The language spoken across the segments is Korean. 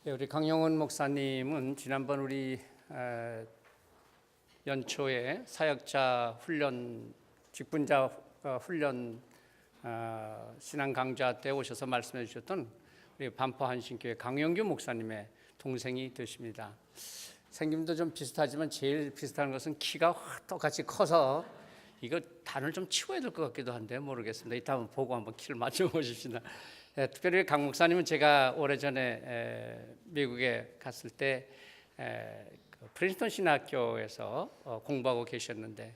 네, 우리 강영훈 목사님은 지난번 우리 연초에 사역자 훈련, 직분자 훈련 신앙 강좌 때 오셔서 말씀해 주셨던 우리 반포 한신교회 강영규 목사님의 동생이 되십니다. 생김도 좀 비슷하지만 제일 비슷한 것은 키가 똑같이 커서 이거 단을 좀 치워야 될 것 같기도 한데 모르겠습니다. 이따 한번 보고 한번 키를 맞춰 보십시다. 특별히 강 목사님은 제가 오래전에 미국에 갔을 때 프린스턴 신학교에서 공부하고 계셨는데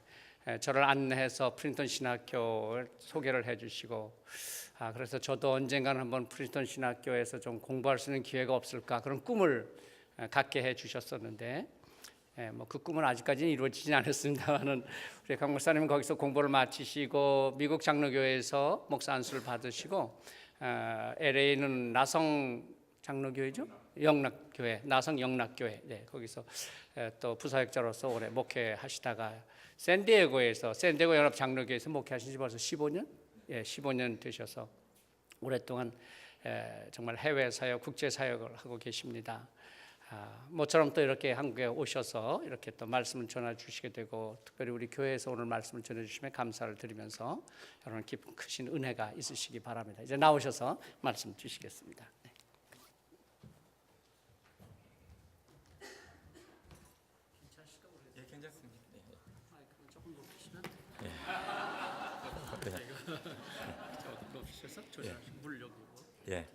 저를 안내해서 프린스턴 신학교를 소개를 해주시고 그래서 저도 언젠가는 한번 프린스턴 신학교에서 좀 공부할 수 있는 기회가 없을까 그런 꿈을 갖게 해주셨었는데 그 꿈은 아직까지는 이루어지지 않았습니다만은 우리 강 목사님은 거기서 공부를 마치시고 미국 장로교회에서 목사 안수를 받으시고 LA는 나성 장로교회죠? 영락교회, 나성 영락교회. 네, 거기서 또 부사역자로서 오래 목회하시다가 샌디에고 연합 장로교회에서 목회하신 지 벌써 15년? 예, 15년 되셔서 오랫동안 정말 해외 사역, 국제 사역을 하고 계십니다. 모처럼 또 이렇게 한국에 오셔서 이렇게 또 말씀을 전해 주시게 되고 특별히 우리 교회에서 오늘 말씀을 전해 주시면 감사를 드리면서 여러분 깊은 크신 은혜가 있으시기 바랍니다. 이제 나오셔서 말씀 주시겠습니다. 네. 예, 괜찮습니다. 마이크를 조금 높이시면 조금 높이셔서 물 여기고. 예.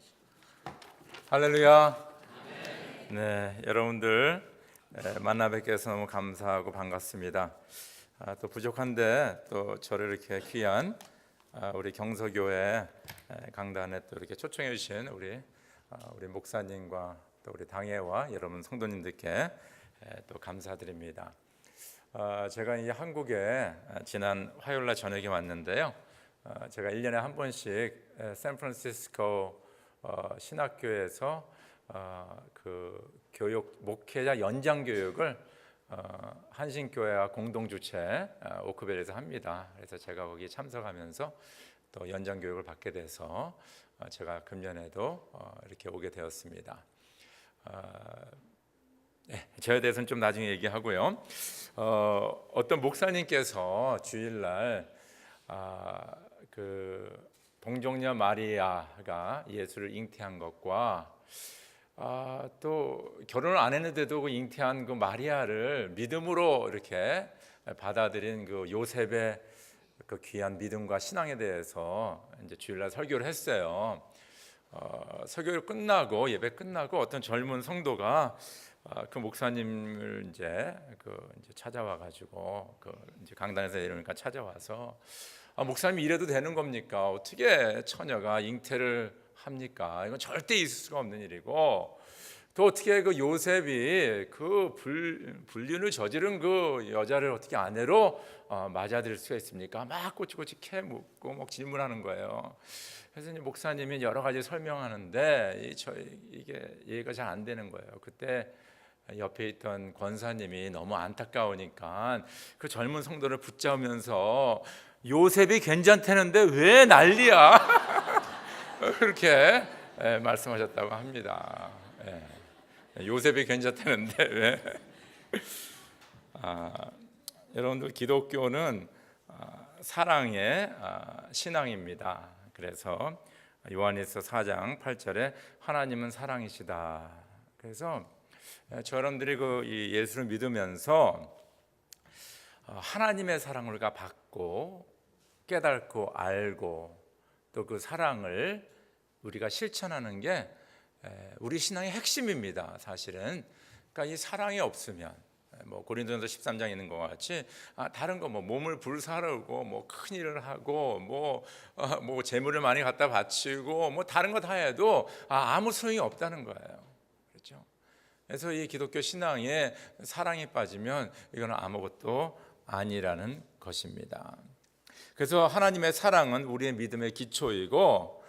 할렐루야. 네, 여러분들 만나 뵙게서 너무 감사하고 반갑습니다. 또 부족한데 또 저를 이렇게 귀한 우리 경서교회 강단에 또 이렇게 초청해 주신 우리 목사님과 또 우리 당회와 여러분 성도님들께 또 감사드립니다. 제가 이 한국에 지난 화요일날 저녁에 왔는데요. 제가 1년에 한 번씩 샌프란시스코 신학교에서 그 교육 목회자 연장 교육을 한신교회와 공동 주최 오크벨에서 합니다. 그래서 제가 거기에 참석하면서 또 연장 교육을 받게 돼서 제가 금년에도 이렇게 오게 되었습니다. 네, 저에 대해서는 좀 나중에 얘기하고요. 어떤 목사님께서 주일날 그 동정녀 마리아가 예수를 잉태한 것과 또 결혼을 안 했는데도 그 잉태한 그 마리아를 믿음으로 이렇게 받아들인 그 요셉의 그 귀한 믿음과 신앙에 대해서 이제 주일날 설교를 했어요. 설교 끝나고 예배 끝나고 어떤 젊은 성도가 그 목사님을 이제 찾아와 가지고 이제 강단에서 이러니까 찾아와서 목사님 이래도 되는 겁니까? 어떻게 처녀가 잉태를 합니까? 이건 절대 있을 수가 없는 일이고 또 어떻게 그 요셉이 그 불륜을 저지른 그 여자를 어떻게 아내로 맞아들일 수가 있습니까? 막 꼬치꼬치 캐 묻고 막 질문하는 거예요. 그래서 이제 목사님이 여러 가지 설명하는데 이게 이해가 잘 안 되는 거예요. 그때 옆에 있던 권사님이 너무 안타까우니까 그 젊은 성도를 붙잡으면서 요셉이 괜찮다는데 왜 난리야? 그렇게 말씀하셨다고 합니다. 요셉이 괜찮다는데 왜? 여러분들 기독교는 사랑의 신앙입니다. 그래서 요한일서 4장 8절에 하나님은 사랑이시다. 그래서 여러분들이 이 예수를 믿으면서 하나님의 사랑을 우리가 받고 깨닫고 알고 또 그 사랑을 우리가 실천하는 게 우리 신앙의 핵심입니다. 사실은 그러니까 이 사랑이 없으면 고린도전서 13장에 있는 것 같이 다른 거 몸을 불사르고 큰 일을 하고 재물을 많이 갖다 바치고 다른 거 다 해도 아무 소용이 없다는 거예요. 그렇죠? 그래서 이 기독교 신앙에 사랑이 빠지면 이거는 아무것도 아니라는 것입니다. 그래서 하나님의 사랑은 우리의 믿음의 기초이고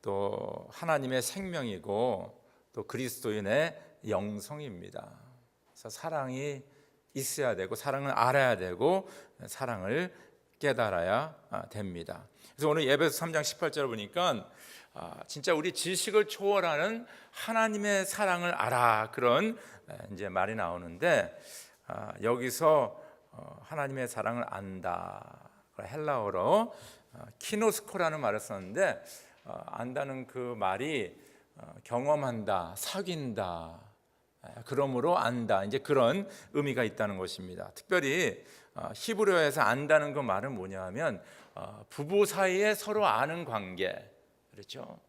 또 하나님의 생명이고 또 그리스도인의 영성입니다. 그래서 사랑이 있어야 되고 사랑을 알아야 되고 사랑을 깨달아야 됩니다. 그래서 오늘 에베소 3장 18절을 보니까 진짜 우리 지식을 초월하는 하나님의 사랑을 알아, 그런 이제 말이 나오는데, 여기서 하나님의 사랑을 안다, 헬라어로 키노스코라는 말을 썼는데, 안다는 그 말이 경험한다, 사귄다, 그러므로 안다, 이제 그런 의미가 있다는 것입니다. 특별히 히브리어에서 안다는 그 말은 뭐냐면 부부 사이에 서로 아는 관계, 그렇죠?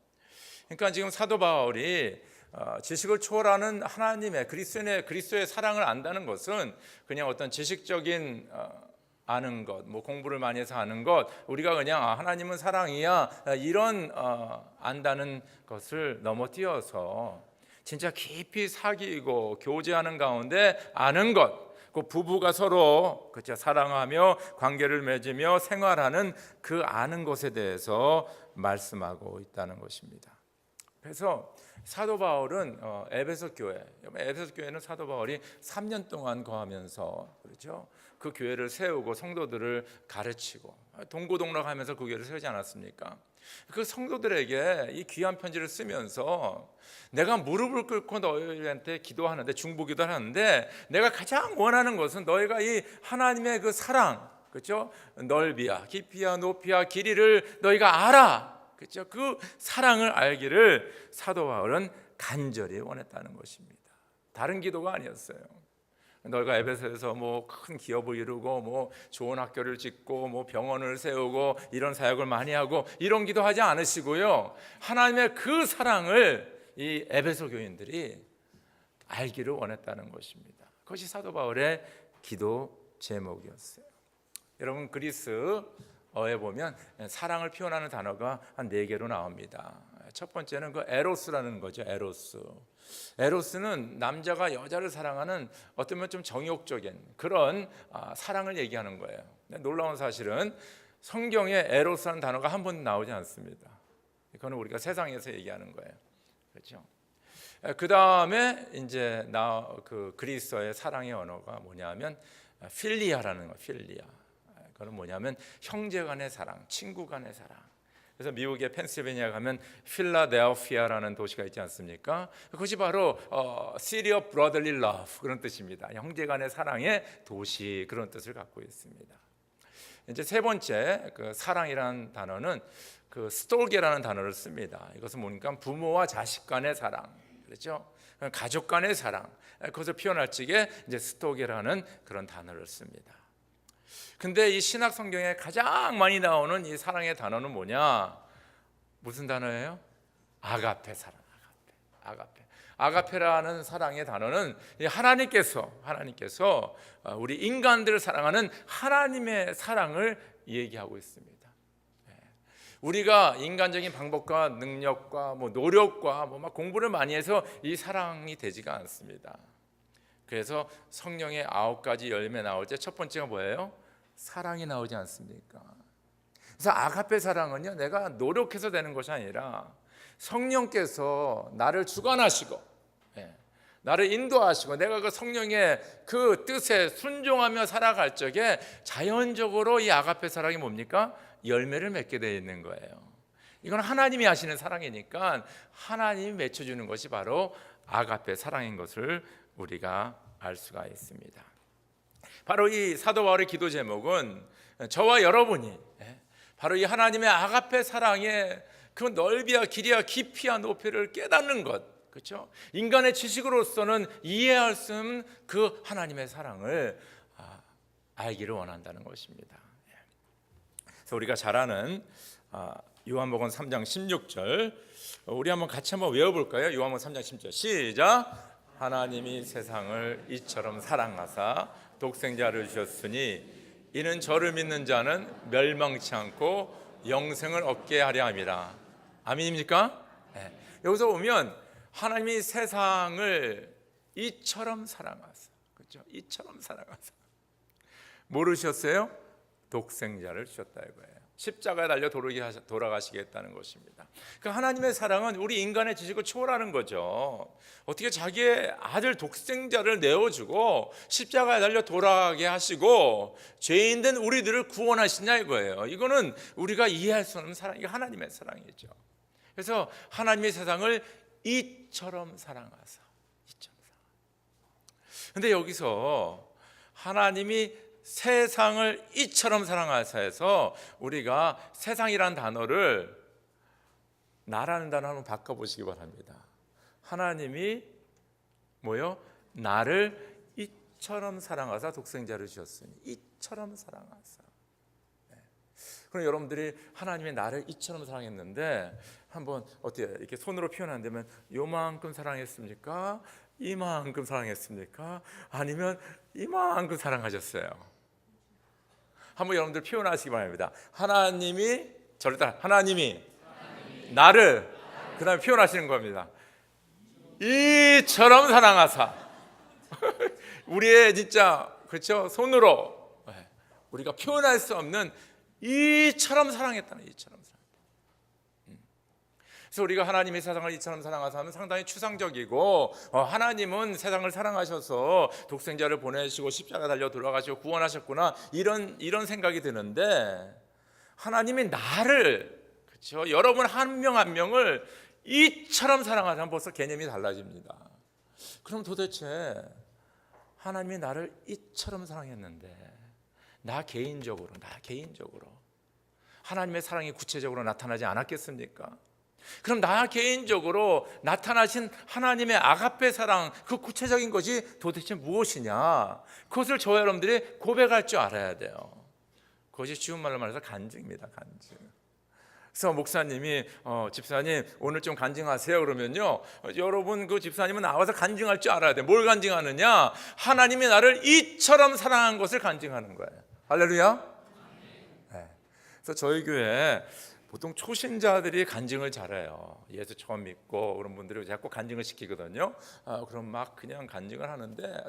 그러니까 지금 사도 바울이 지식을 초월하는 하나님의 그리스도의 사랑을 안다는 것은 그냥 어떤 지식적인 아는 것, 뭐 공부를 많이 해서 아는 것, 우리가 그냥 하나님은 사랑이야, 이런 안다는 것을 넘어뛰어서 진짜 깊이 사귀고 교제하는 가운데 아는 것, 그 부부가 서로 그렇죠, 사랑하며 관계를 맺으며 생활하는 그 아는 것에 대해서 말씀하고 있다는 것입니다. 그래서 사도 바울은 에베소 교회는 사도 바울이 3년 동안 거하면서, 그렇죠, 그 교회를 세우고 성도들을 가르치고 동고동락하면서 그 교회를 세우지 않았습니까? 그 성도들에게 이 귀한 편지를 쓰면서 내가 무릎을 꿇고 너희한테 기도하는데, 중보기도를 하는데, 내가 가장 원하는 것은 너희가 이 하나님의 그 사랑, 그렇죠, 넓이야 깊이야 높이야 길이를 너희가 알아, 그렇죠, 그 사랑을 알기를 사도 바울은 간절히 원했다는 것입니다. 다른 기도가 아니었어요. 너희가 에베소에서 뭐 큰 기업을 이루고 뭐 좋은 학교를 짓고 뭐 병원을 세우고 이런 사역을 많이 하고 이런 기도하지 않으시고요, 하나님의 그 사랑을 이 에베소 교인들이 알기를 원했다는 것입니다. 그것이 사도 바울의 기도 제목이었어요. 여러분, 그리스어에 보면 사랑을 표현하는 단어가 한 4개로 나옵니다. 첫 번째는 그 에로스라는 거죠. 에로스는 남자가 여자를 사랑하는 어쩌면 좀 정욕적인 그런 사랑을 얘기하는 거예요. 놀라운 사실은 성경에 에로스라는 단어가 한 번 나오지 않습니다. 그거는 우리가 세상에서 얘기하는 거예요. 그렇죠? 그 다음에 이제 그 그리스어의 사랑의 언어가 뭐냐면 필리아라는 거예요. 필리아. 그거는 뭐냐면 형제간의 사랑, 친구간의 사랑. 그래서 미국의 펜실베니아 가면 필라델피아라는 도시가 있지 않습니까? 그것이 바로 City of Brotherly Love, 그런 뜻입니다. 형제간의 사랑의 도시, 그런 뜻을 갖고 있습니다. 이제 세 번째 그 사랑이라는 단어는 그 스톨게라는 단어를 씁니다. 이것은 뭡니까? 부모와 자식 간의 사랑, 그렇죠? 가족 간의 사랑, 그것을 표현할 적에 이제 스톨게라는 그런 단어를 씁니다. 근데 이 신약 성경에 가장 많이 나오는 이 사랑의 단어는 뭐냐? 무슨 단어예요? 아가페 사랑. 아가페라는 사랑의 단어는 하나님께서 우리 인간들을 사랑하는 하나님의 사랑을 얘기하고 있습니다. 우리가 인간적인 방법과 능력과 뭐 노력과 뭐 막 공부를 많이 해서 이 사랑이 되지가 않습니다. 그래서 성령의 9가지 열매 나올 때 첫 번째가 뭐예요? 사랑이 나오지 않습니까? 그래서 아가페 사랑은요, 내가 노력해서 되는 것이 아니라 성령께서 나를 주관하시고 나를 인도하시고 내가 그 성령의 그 뜻에 순종하며 살아갈 적에 자연적으로 이 아가페 사랑이 뭡니까? 열매를 맺게 되어 있는 거예요. 이건 하나님이 하시는 사랑이니까 하나님이 맺혀주는 것이 바로 아가페 사랑인 것을 우리가 알 수가 있습니다. 바로 이 사도 바울의 기도 제목은 저와 여러분이 바로 이 하나님의 아가페 사랑의 그 넓이야 길이야 깊이야 높이를 깨닫는 것, 그렇죠? 인간의 지식으로서는 이해할 수 없는 그 하나님의 사랑을 알기를 원한다는 것입니다. 그래서 우리가 잘 아는 요한복음 3장 16절, 우리 같이 한번 외워볼까요? 요한복음 3장 16절 시작. 하나님이 세상을 이처럼 사랑하사 독생자를 주셨으니 이는 저를 믿는 자는 멸망치 않고 영생을 얻게 하려 함이라. 아멘입니까? 네. 여기서 보면 하나님이 세상을 이처럼 사랑하사, 그렇죠? 이처럼 사랑하사 뭐를 주셨어요? 독생자를 주셨다 이거예요. 십자가에 달려 돌아가시겠다는 것입니다. 그 하나님의 사랑은 우리 인간의 지식을 초월하는 거죠. 어떻게 자기의 아들 독생자를 내어주고 십자가에 달려 돌아가게 하시고 죄인된 우리들을 구원하시냐 이거예요. 이거는 우리가 이해할 수 없는 사랑, 이게 하나님의 사랑이죠. 그래서 하나님의 세상을 이처럼 사랑하사. 근데 여기서 하나님이 세상을 이처럼 사랑하사 해서 우리가 세상이란 단어를 나라는 단어 한번 바꿔보시기 바랍니다. 하나님이 뭐요? 나를 이처럼 사랑하사 독생자를 주셨으니 이처럼 사랑하사. 네. 그럼 여러분들이 하나님이 나를 이처럼 사랑했는데 한번 어떻게 이렇게 손으로 표현한다면 요만큼 사랑했습니까? 이만큼 사랑했습니까? 아니면 이만큼 사랑하셨어요? 한번 여러분들 표현하시기 바랍니다. 하나님이 저를 따라 하나님이 나를 그 다음에 표현하시는 겁니다. 이처럼 사랑하사. 우리의 진짜 그렇죠? 손으로 우리가 표현할 수 없는 이처럼 사랑했다는 이처럼 사랑. 그래서 우리가 하나님의 세상을 이처럼 사랑하사 하면 상당히 추상적이고 하나님은 세상을 사랑하셔서 독생자를 보내시고 십자가 달려 돌아가시고 구원하셨구나 이런 생각이 드는데 하나님이 나를 그렇죠? 여러분 한 명 한 명을 이처럼 사랑하자면 벌써 개념이 달라집니다. 그럼 도대체 하나님이 나를 이처럼 사랑했는데 나 개인적으로 하나님의 사랑이 구체적으로 나타나지 않았겠습니까? 그럼 나 개인적으로 나타나신 하나님의 아가페 사랑 그 구체적인 것이 도대체 무엇이냐? 그것을 저와 여러분들이 고백할 줄 알아야 돼요. 그것이 쉬운 말로 말해서 간증입니다. 간증. 그래서 목사님이 집사님 오늘 좀 간증하세요 그러면요 여러분 그 집사님은 나와서 간증할 줄 알아야 돼요. 뭘 간증하느냐? 하나님이 나를 이처럼 사랑한 것을 간증하는 거예요. 할렐루야. 네. 그래서 저희 교회 보통 초신자들이 간증을 잘해요. 예수 처음 믿고 그런 분들이 자꾸 간증을 시키거든요. 그럼 막 그냥 간증을 하는데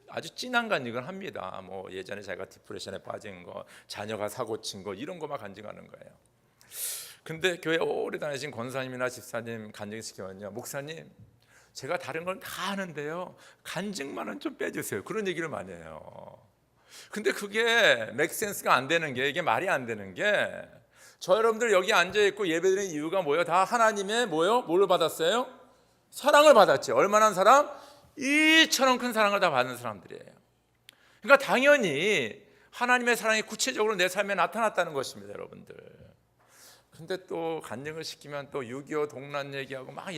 아주 진한 간증을 합니다. 뭐 예전에 자기가 디프레션에 빠진 거, 자녀가 사고 친 거 이런 거만 간증하는 거예요. 근데 교회 오래 다니신 권사님이나 집사님 간증시키면요, 목사님 제가 다른 건 다 하는데요 간증만은 좀 빼주세요. 그런 얘기를 많이 해요. 근데 그게 맥센스가 안 되는 게, 이게 말이 안 되는 게, 저 여러분들 여기 앉아있고 예배드리는 이유가 뭐예요? 다 하나님의 뭐예요? 뭘로 받았어요? 사랑을 받았죠. 얼마나 사랑? 이처럼 큰 사랑을 다 받는 사람들이에요. 그러니까 당연히 하나님의 사랑이 구체적으로 내 삶에 나타났다는 것입니다, 여러분들. 근데 또 간증을 시키면 또 6.25 동란 얘기하고 막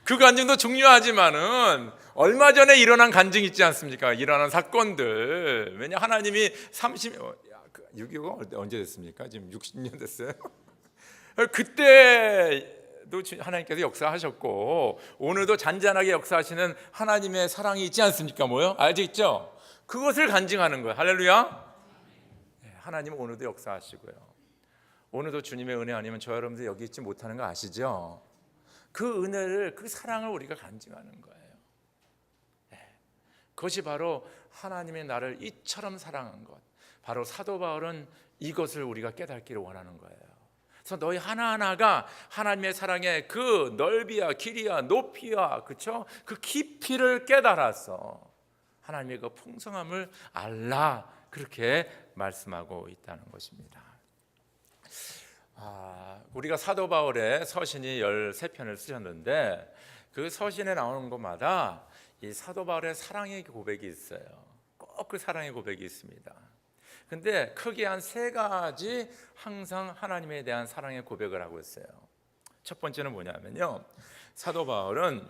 그 간증도 중요하지만은 얼마 전에 일어난 간증 있지 않습니까? 일어난 사건들. 왜냐 하나님이 6.25가 언제 됐습니까? 지금 60년 됐어요. 그때도 하나님께서 역사하셨고 오늘도 잔잔하게 역사하시는 하나님의 사랑이 있지 않습니까? 뭐요? 아시죠? 그것을 간증하는 거예요. 할렐루야. 하나님은 오늘도 역사하시고요. 오늘도 주님의 은혜 아니면 저 여러분들 여기 있지 못하는 거 아시죠? 그 은혜를, 그 사랑을 우리가 간증하는 거예요. 그것이 바로 하나님의 나를 이처럼 사랑한 것. 바로 사도 바울은 이것을 우리가 깨닫기를 원하는 거예요. 그래서 너희 하나하나가 하나님의 사랑의 그 넓이와 길이와 높이와 그렇죠? 그 깊이를 깨달아서 하나님의 그 풍성함을 알라, 그렇게 말씀하고 있다는 것입니다. 우리가 사도 바울의 서신이 13편을 쓰셨는데 그 서신에 나오는 것마다 이 사도 바울의 사랑의 고백이 있어요. 꼭 그 사랑의 고백이 있습니다. 근데 크게 한 3가지 항상 하나님에 대한 사랑의 고백을 하고 있어요. 첫 번째는 뭐냐면요, 사도 바울은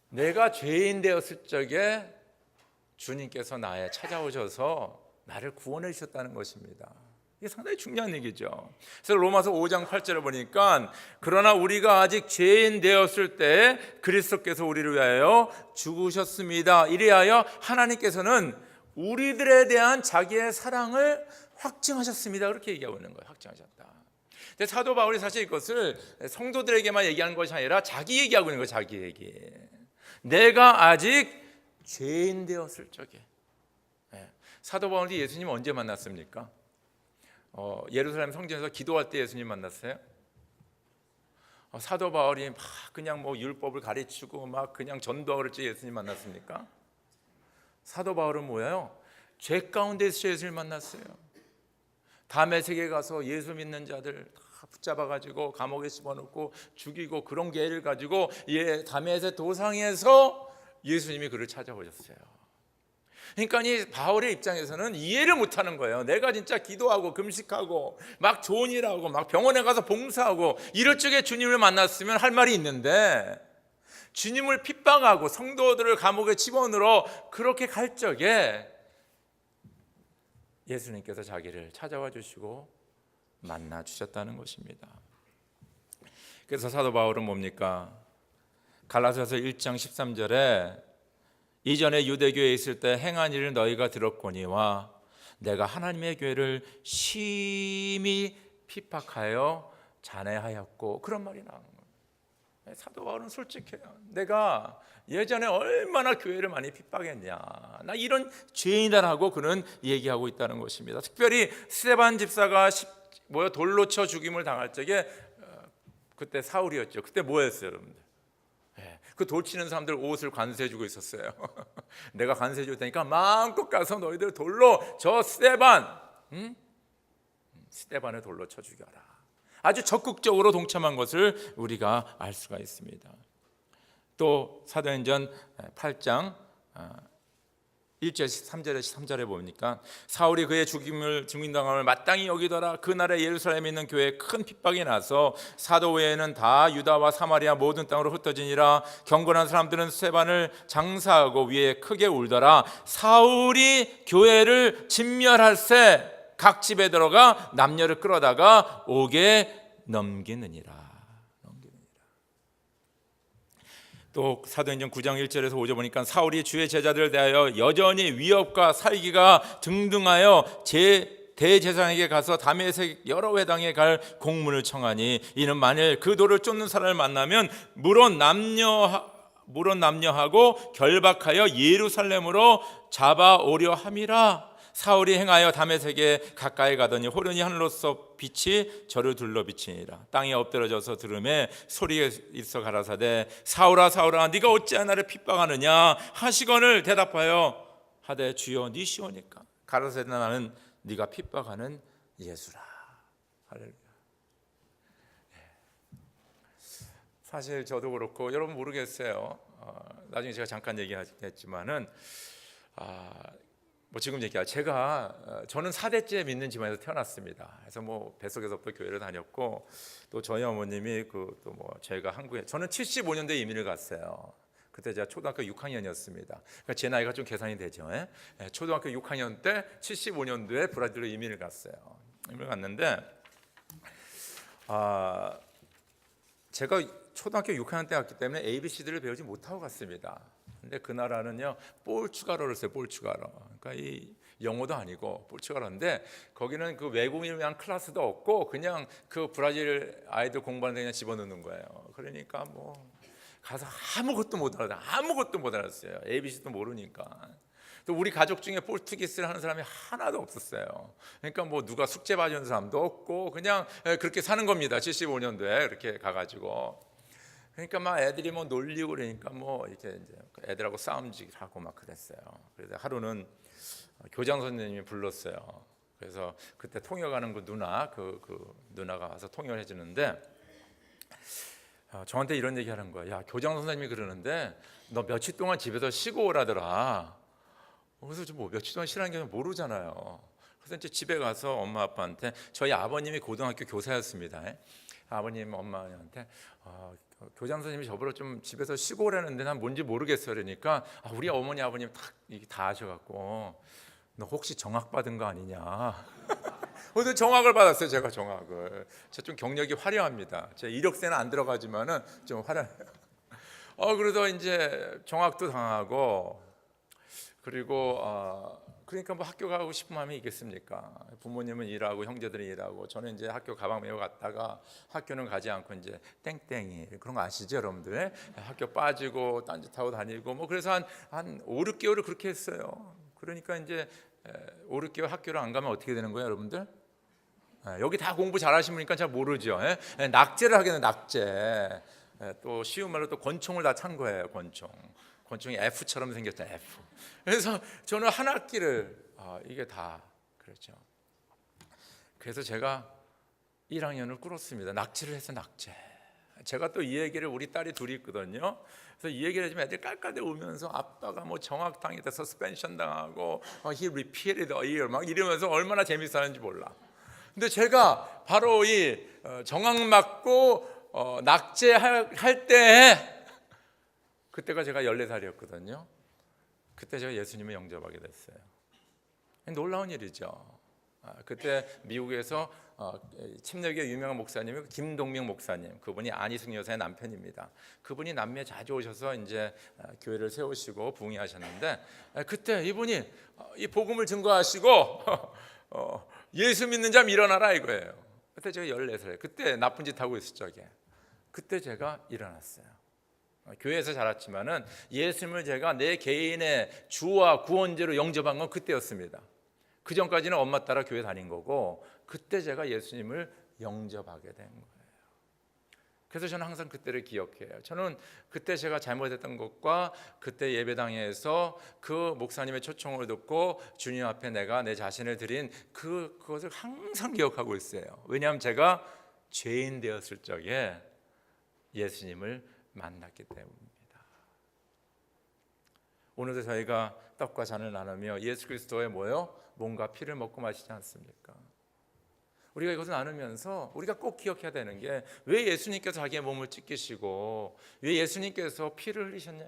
내가 죄인 되었을 적에 주님께서 나에 찾아오셔서 나를 구원해 주셨다는 것입니다. 이게 상당히 중요한 얘기죠. 그래서 로마서 5장 8절을 보니까 그러나 우리가 아직 죄인 되었을 때 그리스도께서 우리를 위하여 죽으셨습니다. 이리하여 하나님께서는 우리들에 대한 자기의 사랑을 확증하셨습니다. 그렇게 얘기하고 있는 거예요. 확증하셨다. 근데 사도 바울이 사실 이것을 성도들에게만 얘기하는 것이 아니라 자기 얘기하고 있는 거예요. 자기 얘기. 내가 아직 죄인 되었을 적에. 사도 바울이 예수님 언제 만났습니까? 예루살렘 성전에서 기도할 때 예수님 만났어요? 사도 바울이 막 그냥 뭐 율법을 가르치고 막 그냥 전도하고 그랬지 예수님 만났습니까? 사도 바울은 뭐예요? 죄 가운데서 예수님 만났어요. 다메섹에 가서 예수 믿는 자들 다 붙잡아가지고 감옥에 집어넣고 죽이고 그런 계획을 가지고 다메섹 도상에서 예수님이 그를 찾아오셨어요. 그러니까 이 바울의 입장에서는 이해를 못하는 거예요. 내가 진짜 기도하고 금식하고 막 좋은 일하고 막 병원에 가서 봉사하고 이럴 적에 주님을 만났으면 할 말이 있는데 주님을 핍박하고 성도들을 감옥에 집어넣어 그렇게 갈 적에 예수님께서 자기를 찾아와 주시고 만나 주셨다는 것입니다. 그래서 사도 바울은 뭡니까? 갈라디아서 1장 13절에 이전에 유대교에 있을 때 행한 일을 너희가 들었거니와 내가 하나님의 교회를 심히 핍박하여 잔해하였고, 그런 말이 나오는 거예요. 사도 바울은 솔직해요. 내가 예전에 얼마나 교회를 많이 핍박했냐, 나 이런 죄인이라고 그는 얘기하고 있다는 것입니다. 특별히 스데반 집사가 돌로 쳐 죽임을 당할 적에 그때 사울이었죠. 그때 뭐 했어요, 여러분들? 그 돌 치는 사람들 옷을 관세해주고 있었어요. 내가 관세해줄 테니까 마음껏 가서 너희들 돌로 저 스데반을 돌로 쳐 죽여라. 아주 적극적으로 동참한 것을 우리가 알 수가 있습니다. 또 사도행전 8장 1절 3절에 보니까 사울이 그의 죽임을 증인당함을 마땅히 여기더라. 그날에 예루살렘에 있는 교회에 큰 핍박이 나서 사도 외에는 다 유다와 사마리아 모든 땅으로 흩어지니라. 경건한 사람들은 스데반을 장사하고 위에 크게 울더라. 사울이 교회를 진멸할새 각 집에 들어가 남녀를 끌어다가 옥에 넘기느니라. 또 사도행전 9장 1절에서 5절 보니까 사울이 주의 제자들을 대하여 여전히 위협과 살기가 등등하여 대제사장에게 가서 다메섹 여러 회당에 갈 공문을 청하니 이는 만일 그 돌을 쫓는 사람을 만나면 물론 남녀하고 결박하여 예루살렘으로 잡아오려 함이라. 사울이 행하여 다메섹에 가까이 가더니 호련히 하늘로서 빛이 저를 둘러 비치니라. 땅에 엎드러져서 들음에 소리가 있어 가라사대 사울아 사울아 네가 어찌하여 나를 핍박하느냐 하시거늘 대답하여 하되 주여 네 시오니까 가라사대 나는 네가 핍박하는 예수라. 할렐루야. 사실 저도 그렇고 여러분 모르겠어요. 나중에 제가 잠깐 얘기하겠지만은 지금 얘기하 저는 4대째 믿는 집안에서 태어났습니다. 그래서 뱃속에서부터 교회를 다녔고 또 저희 어머님이 저희가 한국에 저는 75년도에 이민을 갔어요. 그때 제가 초등학교 6학년이었습니다. 그러니까 제 나이가 좀 계산이 되죠. 초등학교 6학년 때 75년도에 브라질로 이민을 갔어요. 이민을 갔는데 제가 초등학교 6학년 때 갔기 때문에 ABCD를 배우지 못하고 갔습니다. 근데 그 나라는요 폴추갈어를 써요. 폴추갈어. 그러니까 이 영어도 아니고 폴추갈어인데 거기는 그 외국인을 위한 클래스도 없고 그냥 그 브라질 아이들 공부하는 데 그냥 집어넣는 거예요. 그러니까 가서 아무것도 못 알았어요. ABC도 모르니까. 또 우리 가족 중에 포르투기스를 하는 사람이 하나도 없었어요. 그러니까 누가 숙제 봐주는 사람도 없고 그냥 그렇게 사는 겁니다. 75년도에 그렇게 가가지고. 그러니까 막 애들이 놀리고 그러니까 이렇게 이제 애들하고 싸움질하고 막 그랬어요. 그래서 하루는 교장 선생님이 불렀어요. 그래서 그때 통역하는 그 누나가 와서 통역을 해주는데 저한테 이런 얘기하는 거야. 야, 교장 선생님이 그러는데 너 며칠 동안 집에서 쉬고 오라더라. 그래서 며칠 동안 쉬라는 게 모르잖아요. 그래서 이제 집에 가서 엄마 아빠한테 저희 아버님이 고등학교 교사였습니다. 아버님 엄마한테 교장 선생님이 저보러 좀 집에서 쉬고 오라는데 난 뭔지 모르겠어. 그러니까 우리 어머니 아버님 다 아셔갖고 너 혹시 정학 받은 거 아니냐. 그래서 정학을 받았어요. 제가 정학을. 제가 좀 경력이 화려합니다. 제 이력서는 안 들어가지만은 좀 화려해요. 그래서 이제 정학도 당하고 그리고 그러니까 학교 가고 싶은 마음이 있겠습니까? 부모님은 일하고 형제들은 일하고 저는 이제 학교 가방 메고 갔다가 학교는 가지 않고 이제 땡땡이 그런 거 아시죠, 여러분들? 학교 빠지고 딴짓하고 다니고 그래서 한 5, 6개월을 그렇게 했어요. 그러니까 이제 5, 6개월 학교를 안 가면 어떻게 되는 거예요, 여러분들? 여기 다 공부 잘하신 분이니까 잘 모르죠. 낙제를 하게 되는 낙제. 또 쉬운 말로 또 권총을 다 찬 거예요. 권총이 F처럼 생겼죠. F. 그래서 저는 한 학기를 이게 다 그렇죠. 그래서 제가 1학년을 꿇었습니다. 낙제를 해서 낙제. 제가 또 이 얘기를 우리 딸이 둘이 있거든요. 그래서 이 얘기를 해주면 애들 깔깔대 우면서 아빠가 뭐 정학당에다 서스펜션 당하고 he repeated a year 막 이러면서 얼마나 재밌었는지 몰라. 근데 제가 바로 이 정학 맞고 낙제할 때 그때가 제가 14살이었거든요. 그때 제가 예수님을 영접하게 됐어요. 놀라운 일이죠. 그때 미국에서 침례교회 유명한 목사님이 김동명 목사님, 그분이 안희숙 여사의 남편입니다. 그분이 남미에 자주 오셔서 이제 교회를 세우시고 부흥하셨는데 그때 이분이 이 복음을 증거하시고 예수 믿는 자면 일어나라 이거예요. 그때 제가 14살, 그때 나쁜 짓 하고 있을 적에 그때 제가 일어났어요. 교회에서 자랐지만은 예수님을 제가 내 개인의 주와 구원자로 영접한 건 그때였습니다. 그 전까지는 엄마 따라 교회 다닌 거고 그때 제가 예수님을 영접하게 된 거예요. 그래서 저는 항상 그때를 기억해요. 저는 그때 제가 잘못했던 것과 그때 예배당에서 그 목사님의 초청을 듣고 주님 앞에 내가 내 자신을 드린 그것을 항상 기억하고 있어요. 왜냐하면 제가 죄인 되었을 적에 예수님을 만났기 때문입니다. 오늘도 저희가 떡과 잔을 나누며 예수 그리스도의 뭐요? 몸과 피를 먹고 마시지 않습니까? 우리가 이것을 나누면서 우리가 꼭 기억해야 되는 게 왜 예수님께서 자기의 몸을 찢기시고 왜 예수님께서 피를 흘리셨냐?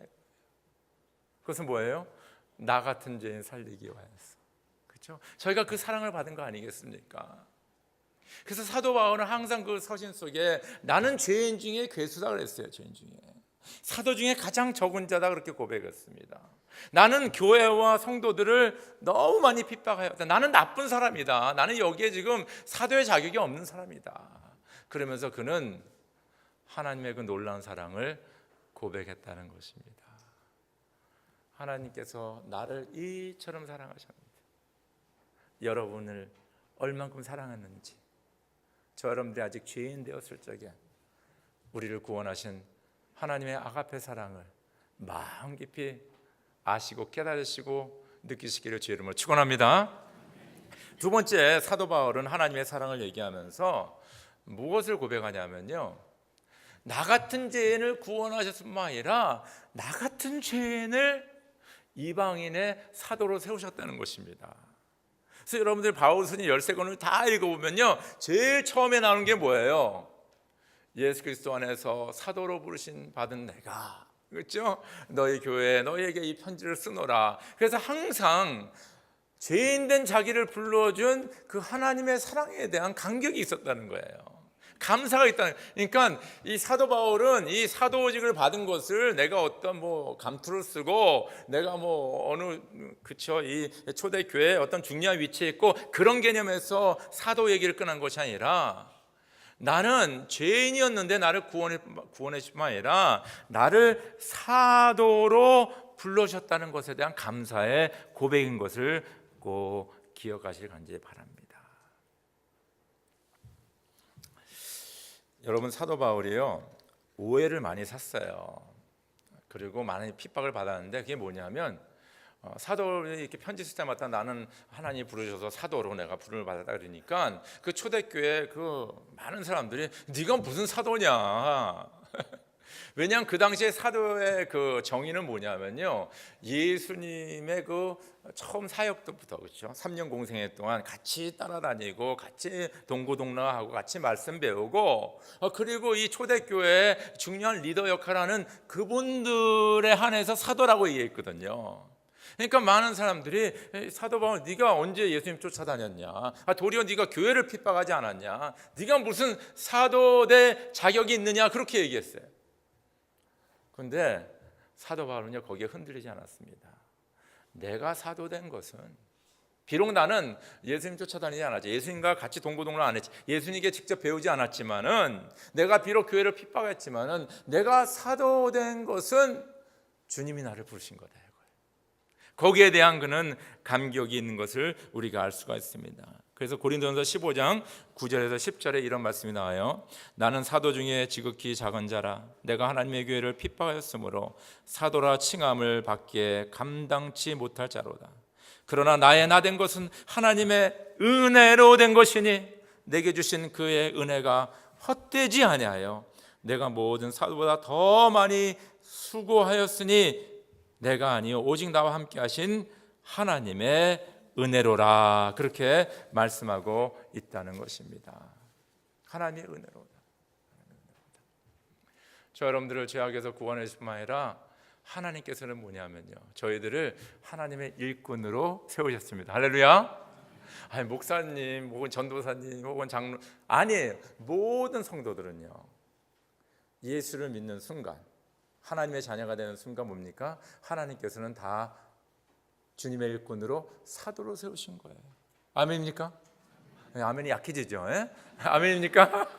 그것은 뭐예요? 나 같은 죄인 살리기 위하여서. 그렇죠? 저희가 그 사랑을 받은 거 아니겠습니까? 그래서 사도 바울은 항상 그 서신 속에 나는 죄인 중에 괴수다 그랬어요. 죄인 중에 사도 중에 가장 적은 자다 그렇게 고백했습니다. 나는 교회와 성도들을 너무 많이 핍박하였다. 나는 나쁜 사람이다. 나는 여기에 지금 사도의 자격이 없는 사람이다. 그러면서 그는 하나님의 그 놀라운 사랑을 고백했다는 것입니다. 하나님께서 나를 이처럼 사랑하셨는데 여러분을 얼만큼 사랑했는지 저 여러분들이 아직 죄인 되었을 적에 우리를 구원하신 하나님의 아가페 사랑을 마음 깊이 아시고 깨달으시고 느끼시기를 주의 이름으로 축원합니다. 두 번째, 사도 바울은 하나님의 사랑을 얘기하면서 무엇을 고백하냐면요, 나 같은 죄인을 구원하셨을 뿐만 아니라 나 같은 죄인을 이방인의 사도로 세우셨다는 것입니다. 그래서 여러분들 바울서신 13권을 다 읽어보면요, 제일 처음에 나오는 게 뭐예요? 예수 그리스도 안에서 사도로 부르신 받은 내가, 그렇죠? 너희 교회에 너희에게 이 편지를 쓰노라. 그래서 항상 죄인된 자기를 불러준 그 하나님의 사랑에 대한 감격이 있었다는 거예요. 감사가 있다는. 그러니까 이 사도 바울은 이 사도직을 받은 것을 내가 어떤 뭐 감투를 쓰고 내가 뭐 어느 그쵸 이 초대 교회에 어떤 중요한 위치에 있고 그런 개념에서 사도 얘기를 꺼낸 것이 아니라 나는 죄인이었는데 나를 구원해 주신 뿐만 아니라 나를 사도로 불러주셨다는 것에 대한 감사의 고백인 것을 꼭 기억하시길 간절히 바랍니다. 여러분, 사도 바울이요 오해를 많이 샀어요. 그리고 많은 핍박을 받았는데 그게 뭐냐면 사도를 이렇게 편지 쓸 때마다 나는 하나님이 부르셔서 사도로 내가 부름을 받았다 그러니까 그 초대교회 그 많은 사람들이 네가 무슨 사도냐. 왜냐하면 그 당시에 사도의 그 정의는 뭐냐면요, 예수님의 그 처음 사역 때부터 그렇죠 3년 공생애 동안 같이 따라다니고 같이 동고동락하고 같이 말씀 배우고 그리고 이 초대교회의 중요한 리더 역할을 하는 그분들에 한해서 사도라고 얘기했거든요. 그러니까 많은 사람들이 사도 바울 네가 언제 예수님 쫓아다녔냐, 도리어 네가 교회를 핍박하지 않았냐, 네가 무슨 사도의 자격이 있느냐 그렇게 얘기했어요. 그런데 사도 바울은요 거기에 흔들리지 않았습니다. 내가 사도된 것은 비록 나는 예수님 쫓아다니지 않았지, 예수님과 같이 동고동락 안 했지, 예수님께 직접 배우지 않았지만은 내가 비록 교회를 핍박했지만은 내가 사도된 것은 주님이 나를 부르신 거다. 거기에 대한 그는 감격이 있는 것을 우리가 알 수가 있습니다. 그래서 고린도전서 15장 9절에서 10절에 이런 말씀이 나와요. 나는 사도 중에 지극히 작은 자라. 내가 하나님의 교회를 핍박하였으므로 사도라 칭함을 받기에 감당치 못할 자로다. 그러나 나의 나된 것은 하나님의 은혜로 된 것이니 내게 주신 그의 은혜가 헛되지 아니하여 내가 모든 사도보다 더 많이 수고하였으니 내가 아니요 오직 나와 함께 하신 하나님의 은혜로라. 그렇게 말씀하고 있다는 것입니다. 하나님의 은혜로다. 저 여러분들을 죄악에서 구원해 주실 뿐만 아니라 하나님께서는 뭐냐면요, 저희들을 하나님의 일꾼으로 세우셨습니다. 할렐루야. 아니, 목사님 혹은 전도사님 혹은 장로 아니에요. 모든 성도들은요, 예수를 믿는 순간, 하나님의 자녀가 되는 순간 뭡니까? 하나님께서는 다 주님의 일꾼으로 사도로 세우신 거예요. 아멘입니까? 아멘이 약해지죠. 아멘입니까?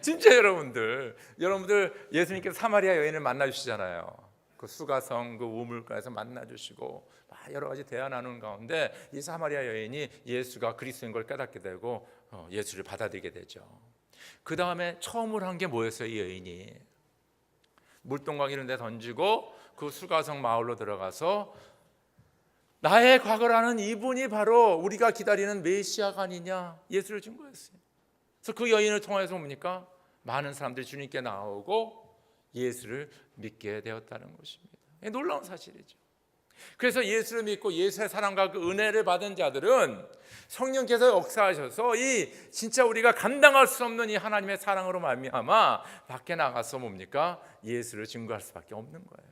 진짜 여러분들 예수님께서 사마리아 여인을 만나주시잖아요. 그 수가성 그 우물가에서 만나주시고 여러 가지 대화 나누는 가운데 이 사마리아 여인이 예수가 그리스도인 걸 깨닫게 되고 예수를 받아들이게 되죠. 그 다음에 처음으로 한 게 뭐였어요? 이 여인이 물동광 이런 데 던지고 그 수가성 마을로 들어가서 나의 과거라는 이분이 바로 우리가 기다리는 메시아가 아니냐, 예수를 증거했어요. 그래서 그 여인을 통해서 뭡니까? 많은 사람들이 주님께 나오고 예수를 믿게 되었다는 것입니다. 놀라운 사실이죠. 그래서 예수를 믿고 예수의 사랑과 그 은혜를 받은 자들은 성령께서 역사하셔서 이 진짜 우리가 감당할 수 없는 이 하나님의 사랑으로 말미암아 밖에 나가서 뭡니까? 예수를 증거할 수밖에 없는 거예요.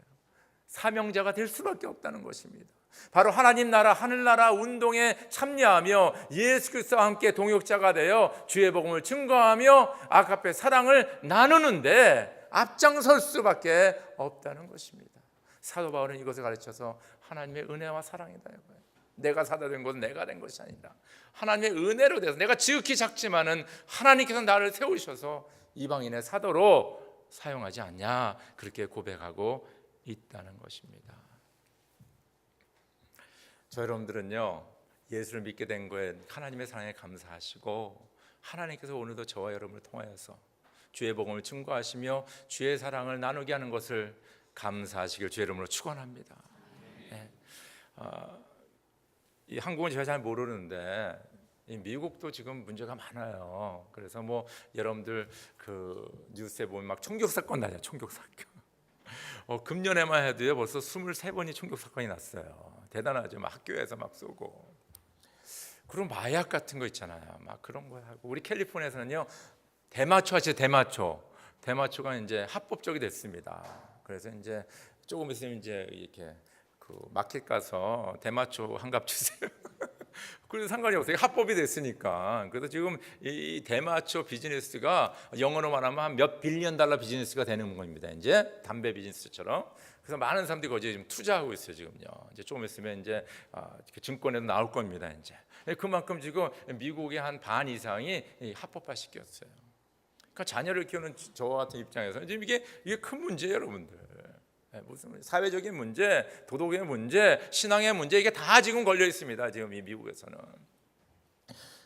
사명자가 될 수밖에 없다는 것입니다. 바로 하나님 나라 하늘나라 운동에 참여하며 예수 그리스도와 함께 동역자가 되어 주의 복음을 증거하며 아가페 사랑을 나누는데 앞장설 수밖에 없다는 것입니다. 사도 바울은 이것을 가르쳐서 하나님의 은혜와 사랑이다 이거예요. 내가 사도 된 것은 내가 된 것이 아니다. 하나님의 은혜로 돼서 내가 지극히 작지만은 하나님께서 나를 세우셔서 이방인의 사도로 사용하지 않냐, 그렇게 고백하고 있다는 것입니다. 저 여러분들은요, 예수를 믿게 된 거에 하나님의 사랑에 감사하시고 하나님께서 오늘도 저와 여러분을 통하여서 주의 복음을 증거하시며 주의 사랑을 나누게 하는 것을 감사하시길 주의 이름으로 축원합니다. 네. 이 한국은 제가 잘 모르는데 이 미국도 지금 문제가 많아요. 그래서 뭐 여러분들 그 뉴스에 보면 막 총격 사건 나요. 총격 사건. 금년에만 해도요 벌써 23번이 총격 사건이 났어요. 대단하죠. 막 학교에서 막 쏘고. 그런 마약 같은 거 있잖아요. 막 그런 거 하고. 우리 캘리포니아에서는요 대마초 아시죠? 대마초가 이제 합법적이 됐습니다. 그래서 이제 조금 있으면 이제 이렇게 그 마켓 가서 대마초 한 갑 주세요. 그래서 상관이 없어요. 합법이 됐으니까. 그래서 지금 이 대마초 비즈니스가 영어로 말하면 한 몇 빌리언 달러 비즈니스가 되는 겁니다. 이제 담배 비즈니스처럼. 그래서 많은 사람들이 거기에 지금 투자하고 있어요. 지금요. 이제 조금 있으면 이제 증권에도 나올 겁니다. 이제 그만큼 지금 미국의 한 반 이상이 합법화 시켰어요. 그러니까 자녀를 키우는 저 같은 입장에서 지금 이게 큰 문제예요, 여러분들. 무슨 사회적인 문제, 도덕의 문제, 신앙의 문제, 이게 다 지금 걸려 있습니다. 지금 이 미국에서는.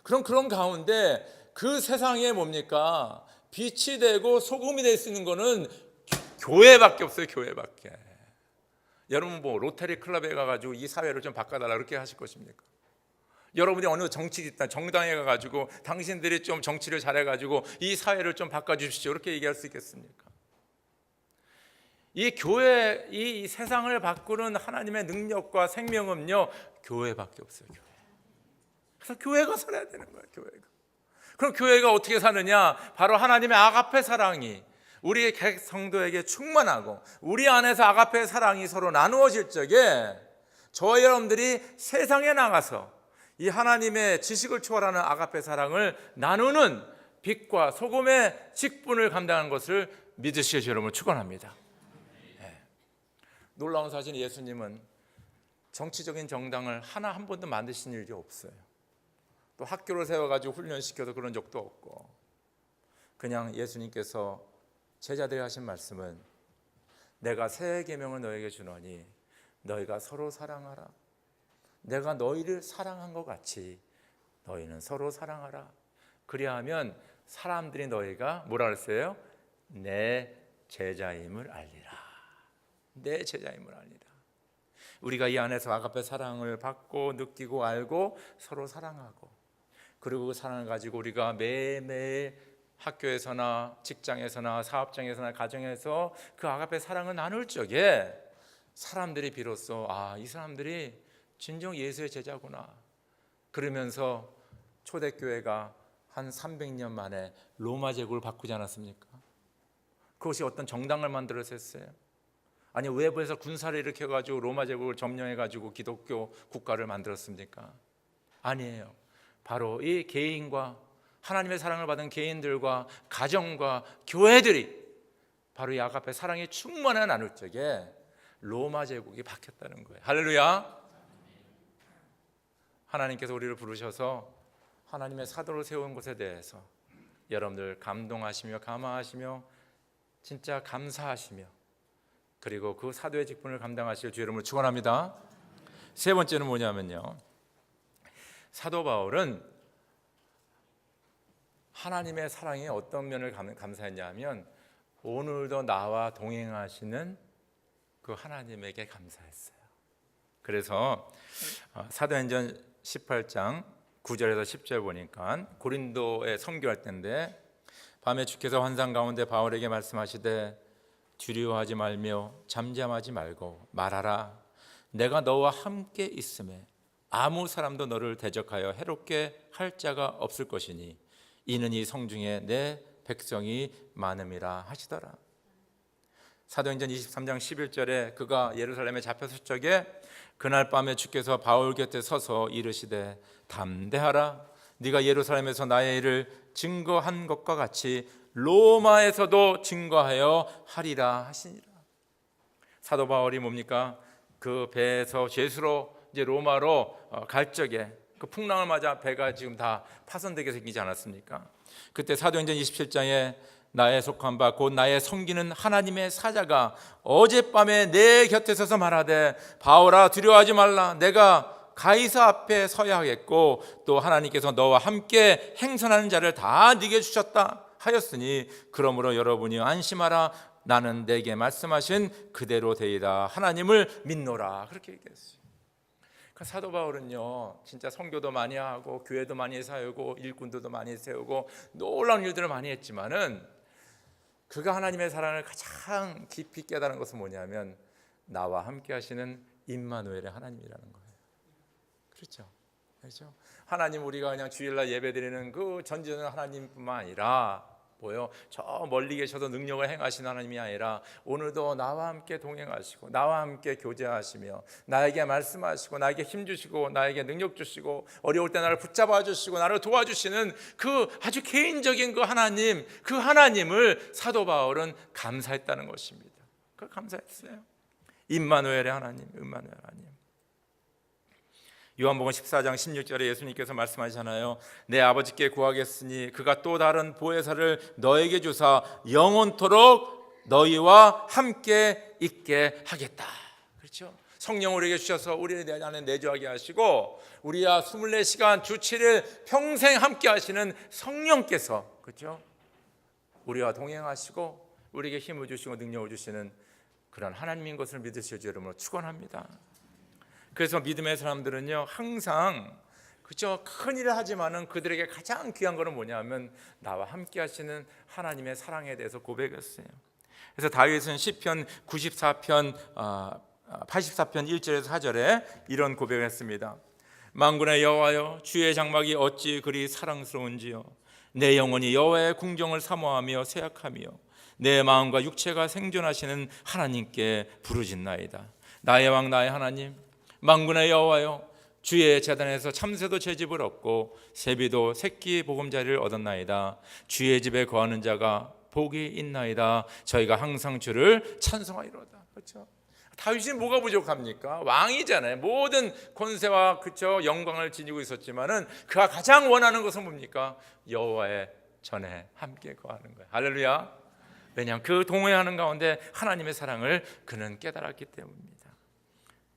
그런 가운데 그 세상에 뭡니까? 빛이 되고 소금이 될 수 있는 거는 교회밖에 없어요. 교회밖에. 여러분 뭐 로테리 클럽에 가가지고 이 사회를 좀 바꿔달라 그렇게 하실 것입니까? 여러분이 어느 정당에 가가지고 당신들이 좀 정치를 잘해가지고 이 사회를 좀 바꿔주십시오 그렇게 얘기할 수 있겠습니까? 이 교회, 이 세상을 바꾸는 하나님의 능력과 생명은요 교회밖에 없어요. 교회. 그래서 교회가 살아야 되는 거예요. 교회가. 그럼 교회가 어떻게 사느냐? 바로 하나님의 아가페 사랑이 우리 성도에게 충만하고 우리 안에서 아가페 사랑이 서로 나누어질 적에 저와 여러분들이 세상에 나가서 이 하나님의 지식을 초월하는 아가페 사랑을 나누는 빛과 소금의 직분을 감당하는 것을 믿으시길 여러분을 축원합니다. 놀라운 사실, 예수님은 정치적인 정당을 하나 한 번도 만드신 일이 없어요. 또 학교를 세워가지고 훈련시켜서 그런 적도 없고, 그냥 예수님께서 제자들에게 하신 말씀은 내가 새 계명을 너에게 주노니 너희가 서로 사랑하라. 내가 너희를 사랑한 것 같이 너희는 서로 사랑하라. 그리하면 사람들이 너희가 뭐라 그랬어요? 내 제자임을 알리라. 내 제자임을 알리라. 우리가 이 안에서 아가페 사랑을 받고 느끼고 알고 서로 사랑하고, 그리고 그 사랑을 가지고 우리가 매일매일 학교에서나 직장에서나 사업장에서나 가정에서 그 아가페 사랑을 나눌 적에 사람들이 비로소 이 사람들이 진정 예수의 제자구나. 그러면서 초대교회가 한 300년 만에 로마 제국을 바꾸지 않았습니까? 그것이 어떤 정당을 만들어서 했어요? 아니, 외부에서 군사를 일으켜가지고 로마 제국을 점령해가지고 기독교 국가를 만들었습니까? 아니에요. 바로 이 개인과 하나님의 사랑을 받은 개인들과 가정과 교회들이 바로 이 아가페 사랑이 충만한 나눌 적에 로마 제국이 바뀌었다는 거예요. 할렐루야. 하나님께서 우리를 부르셔서 하나님의 사도를 세운 것에 대해서 여러분들 감동하시며 감화하시며 진짜 감사하시며, 그리고 그 사도의 직분을 감당하실 주 여러분을 축원합니다. 세 번째는 뭐냐면요, 사도 바울은 하나님의 사랑에 어떤 면을 감사했냐면 오늘도 나와 동행하시는 그 하나님에게 감사했어요. 그래서 사도행전 18장 9절에서 10절 보니까 고린도에 선교할 때인데, 밤에 주께서 환상 가운데 바울에게 말씀하시되 두려워하지 말며 잠잠하지 말고 말하라. 내가 너와 함께 있음에 아무 사람도 너를 대적하여 해롭게 할 자가 없을 것이니 이는 이 성중에 내 백성이 많음이라 하시더라. 사도행전 23장 11절에 그가 예루살렘에 잡혔을 적에 그날 밤에 주께서 바울 곁에 서서 이르시되 담대하라. 네가 예루살렘에서 나의 일을 증거한 것과 같이 로마에서도 증거하여 하리라 하시니라. 사도 바울이 뭡니까? 그 배에서 죄수로 이제 로마로 갈 적에 그 풍랑을 맞아 배가 지금 다 파손되게 생기지 않았습니까? 그때 사도행전 27장에 나의 속한 바 곧 나의 섬기는 하나님의 사자가 어젯밤에 내 곁에 서서 말하되 바울아 두려워하지 말라. 내가 가이사 앞에 서야 하겠고 또 하나님께서 너와 함께 행선하는 자를 다 네게 주셨다 하였으니 그러므로 여러분이 안심하라. 나는 내게 말씀하신 그대로 되이다. 하나님을 믿노라. 그렇게 얘기했어요. 사도 바울은요 진짜 선교도 많이 하고 교회도 많이 세우고 일꾼들도 많이 세우고 놀라운 일들을 많이 했지만은 그가 하나님의 사랑을 가장 깊이 깨달은 것은 뭐냐면 나와 함께 하시는 임마누엘의 하나님이라는 거예요. 그렇죠? 하나님, 우리가 그냥 주일날 예배드리는 그 전지전능 하나님뿐만 아니라 저 멀리 계셔서 능력을 행하시는 하나님이 아니라 오늘도 나와 함께 동행하시고 나와 함께 교제하시며 나에게 말씀하시고 나에게 힘 주시고 나에게 능력 주시고 어려울 때 나를 붙잡아 주시고 나를 도와주시는 그 아주 개인적인 그 하나님을 사도 바울은 감사했다는 것입니다. 그 감사했어요. 임마누엘의 하나님, 임마누엘 하나님. 요한복음 14장 16절에 예수님께서 말씀하시잖아요. 내 아버지께 구하겠으니 그가 또 다른 보혜사를 너에게 주사 영원토록 너희와 함께 있게 하겠다. 그렇죠? 성령 우리에게 주셔서 우리 안에 내주하게 하시고 우리와 24시간 주 7일 평생 함께 하시는 성령께서, 그렇죠? 우리와 동행하시고 우리에게 힘을 주시고 능력을 주시는 그런 하나님인 것을 믿으실 줄 여러분을 축원합니다. 그래서 믿음의 사람들은요 항상 그죠 큰 일을 하지만은 그들에게 가장 귀한 것은 뭐냐면 나와 함께 하시는 하나님의 사랑에 대해서 고백했어요. 그래서 다윗은 시편 94편 84편 1절에서 4절에 이런 고백을 했습니다. 만군의 여호와여 주의 장막이 어찌 그리 사랑스러운지요. 내 영혼이 여호와의 궁정을 사모하며 새약하며 내 마음과 육체가 생존하시는 하나님께 부르짖나이다. 나의 왕 나의 하나님, 만군의 여호와여 주의 제단에서 참새도 제 집을 얻고 새비도 새끼 보금자리를 얻었나이다. 주의 집에 거하는 자가 복이 있나이다. 저희가 항상 주를 찬송하리로다. 그렇죠? 다윗이 뭐가 부족합니까? 왕이잖아요. 모든 권세와 그쵸 영광을 지니고 있었지만은 그가 가장 원하는 것은 뭡니까? 여호와의 전에 함께 거하는 거예요. 할렐루야. 왜냐하면 그 동행하는 가운데 하나님의 사랑을 그는 깨달았기 때문입니다.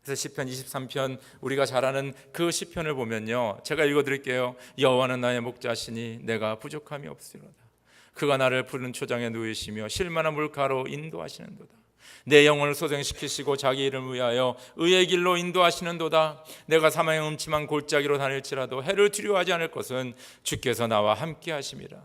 그래서 시편 23편 우리가 잘 아는 그 시편을 보면요, 제가 읽어드릴게요. 여호와는 나의 목자시니 내가 부족함이 없으리로다. 그가 나를 푸른 초장에 누이시며 실만한 물가로 인도하시는도다. 내 영혼을 소생시키시고 자기 이름을 위하여 의의 길로 인도하시는도다. 내가 사망의 음침한 골짜기로 다닐지라도 해를 두려워하지 않을 것은 주께서 나와 함께 하심이라.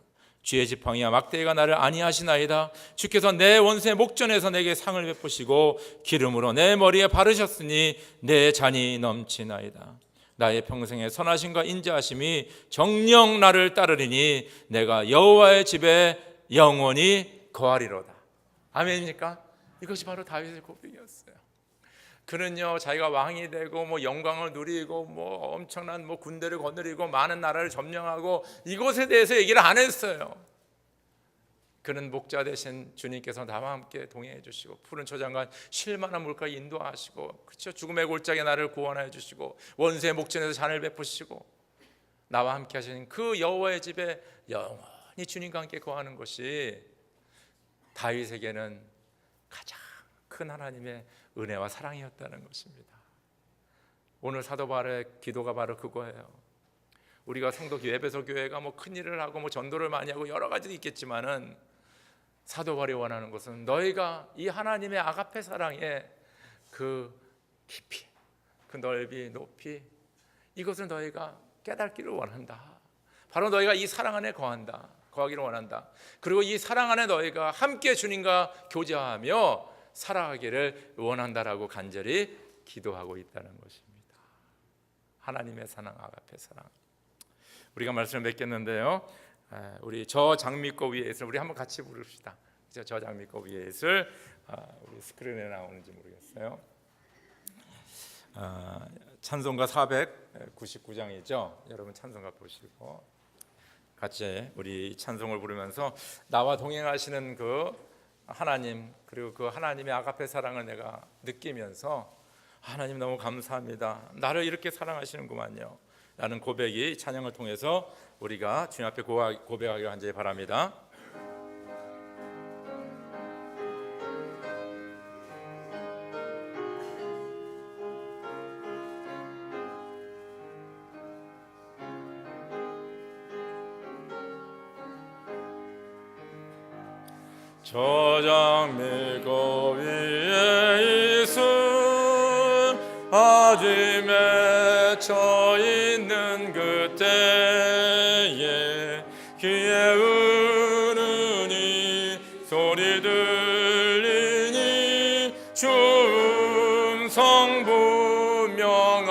쥐의 지팡이와 막대기가 나를 안위하시나이다. 주께서 내 원수의 목전에서 내게 상을 베푸시고 기름으로 내 머리에 바르셨으니 내 잔이 넘치나이다. 나의 평생의 선하심과 인자하심이 정녕 나를 따르리니 내가 여호와의 집에 영원히 거하리로다. 아멘입니까? 이것이 바로 다윗의 고백이었어요. 그는요, 자기가 왕이 되고 영광을 누리고 엄청난 군대를 거느리고 많은 나라를 점령하고 이것에 대해서 얘기를 안 했어요. 그는 목자 대신 주님께서 나와 함께 동행해 주시고 푸른 초장과 쉴만한 물가에 인도하시고, 그렇죠, 죽음의 골짜기에 나를 구원해 주시고 원수의 목전에서 잔을 베푸시고 나와 함께 하시는 그 여호와의 집에 영원히 주님과 함께 거하는 것이 다윗에게는 가장 큰 하나님의 은혜와 사랑이었다는 것입니다. 오늘 사도 바울의 기도가 바로 그거예요. 우리가 성도교회, 에베소 교회가 큰 일을 하고 전도를 많이 하고 여러 가지도 있겠지만은 사도 바울이 원하는 것은 너희가 이 하나님의 아가페 사랑의 그 깊이, 그 넓이, 높이, 이것을 너희가 깨닫기를 원한다. 바로 너희가 이 사랑 안에 거하기를 원한다. 그리고 이 사랑 안에 너희가 함께 주님과 교제하며 살아가기를 원한다라고 간절히 기도하고 있다는 것입니다. 하나님의 사랑, 아가페 사랑. 우리가 말씀을 맺겠는데요, 우리 저 장미꽃 위에 있을, 우리 한번 같이 부릅시다. 저 장미꽃 위에 있을, 우리 스크린에 나오는지 모르겠어요. 찬송가 499장이죠. 여러분 찬송가 보시고 같이 우리 찬송을 부르면서 나와 동행하시는 그 하나님, 그리고 그 하나님의 아가페 사랑을 내가 느끼면서 하나님 너무 감사합니다. 나를 이렇게 사랑하시는구만요 라는 고백이 찬양을 통해서 우리가 주님 앞에 고백하기를 간절히 바랍니다. 저 장미꽃 위에 있음 아주 맺혀 있는 그때에 귀에 우르니 소리 들리니 주 음성 분명하다.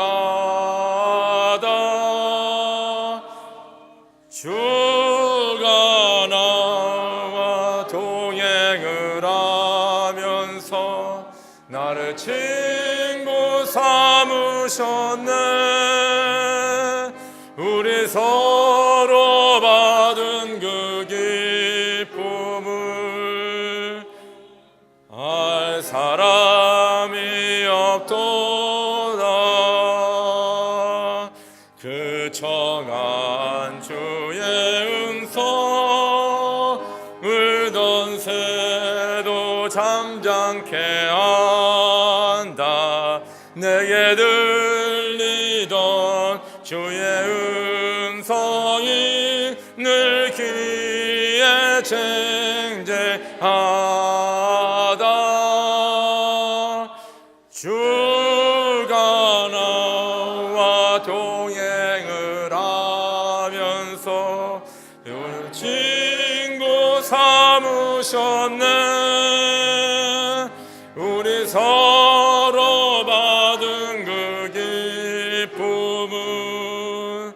주가 나와 동행을 하면서 나를 친구 삼으셨네. 우리 서로 받은 그 기쁨을 알 사람이 없도다. 그 청한 주의 음성 울던 새도 잠잠케 한다. 내게 들리던 주의 음성이 늘 귀에 쟁쟁하다. 주가 나와 동행을 하면서 친구 삼으셨네. 우리 서로 받은 그 기쁨은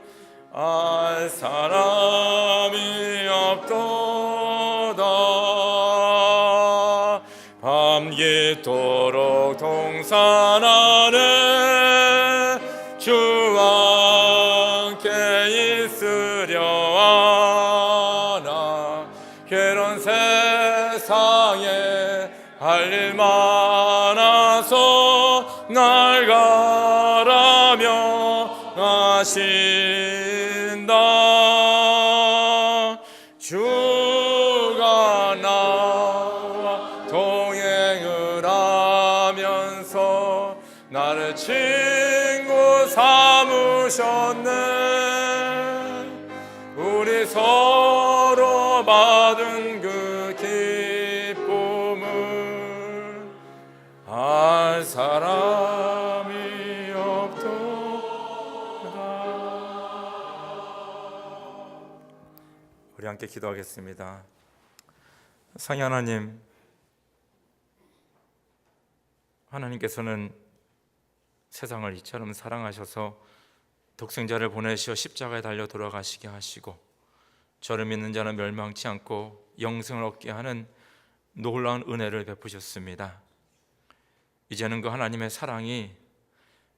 알 사람이 없도다. 밤깃도록 동산 안에 주와 함께 있으려 하나. 괴로운 세상에 할 일 많아서 날 가라며 하신다. 주가 나와 동행을 하면서 나를 친구 삼으셨네. 우리 서로 받은 그 기쁨을 알 사람이 없도다. 우리 함께 기도하겠습니다. 성희 하나님, 하나님께서는 세상을 이처럼 사랑하셔서 독생자를 보내시어 십자가에 달려 돌아가시게 하시고 저를 믿는 자는 멸망치 않고 영생을 얻게 하는 놀라운 은혜를 베푸셨습니다. 이제는 그 하나님의 사랑이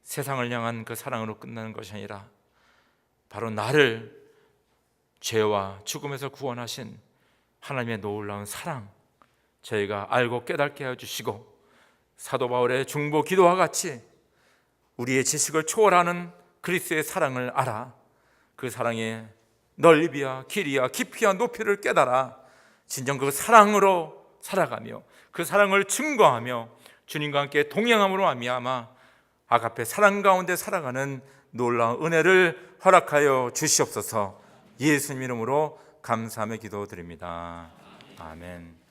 세상을 향한 그 사랑으로 끝나는 것이 아니라 바로 나를 죄와 죽음에서 구원하신 하나님의 놀라운 사랑, 저희가 알고 깨닫게 해주시고 사도 바울의 중보 기도와 같이 우리의 지식을 초월하는 그리스도의 사랑을 알아 그 사랑의 넓이와 길이와 깊이와 높이를 깨달아 진정 그 사랑으로 살아가며 그 사랑을 증거하며 주님과 함께 동행함으로 말미암아 아가페 사랑 가운데 살아가는 놀라운 은혜를 허락하여 주시옵소서. 예수님 이름으로 감사하며 기도드립니다. 아멘.